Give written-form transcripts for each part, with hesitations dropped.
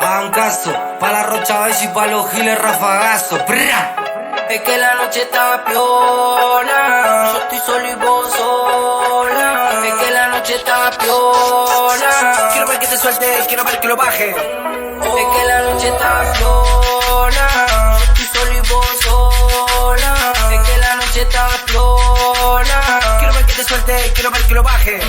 hagan caso. Pa' la Rocha y pa' los giles rafagazo. ¡Prra! Es que la noche está piola, yo estoy solo y vos sola. Es que la noche está piola, Quiero ver que te suelte, quiero ver que lo baje. es que la noche está piola, yo estoy solo y vos sola. Es que la noche está piola, Quiero ver que te suelte, quiero ver que lo baje.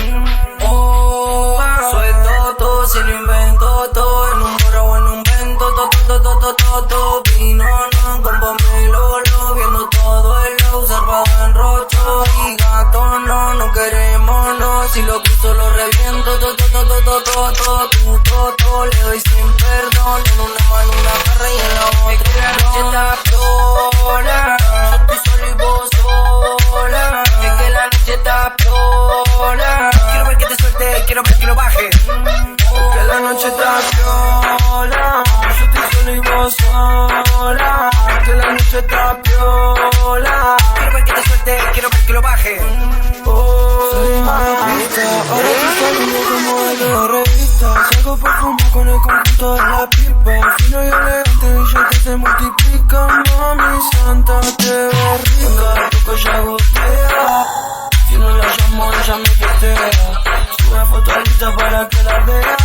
suelto todo, se lo invento todo. En un morro o en un vento, todo. Vino, no, con pomelo, viendo todo el observado en rocho. Y gato, no queremos, no. Si lo quiso, lo reviento, todo. Le doy sin perdón. En una mano una perra y en la otra. Es que la noche está piola, yo estoy solo y vos sola. Es que la noche está piola, Quiero ver que te suelte, quiero ver que lo baje. que la noche está piola, yo estoy solo y vos sola. Que la noche está piola. Quiero ver que te suelte, quiero ver que lo baje. Soy artista, ahora estoy saliendo como de la revista. Salgo perfumado con el conjunto de la pipa. Fino y elegante, billetes se multiplican. Mami santa, te ves rica. Toco ya gotea, si no la llamo ella me tetea. Sube foto a lista para que la vea.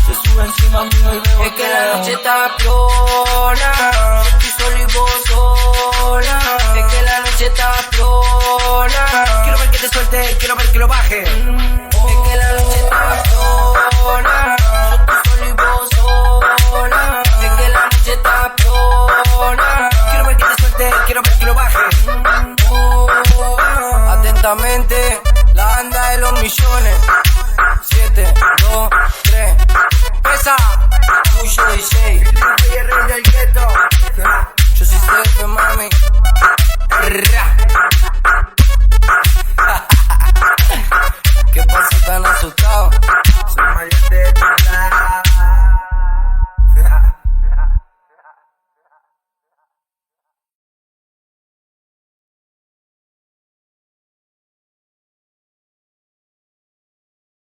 Se sube encima mío y bebo. Es que la noche está piola, yo estoy solo y vos sola. Es que la noche está piola, Quiero ver que te suelte, quiero ver que lo baje. es que la noche está piola, yo estoy solo y vos sola. Es que la noche está piola, Quiero ver que te suelte, quiero ver que lo baje. atentamente, la banda de los millones. 7, 2, 3. Pesa, tuyo y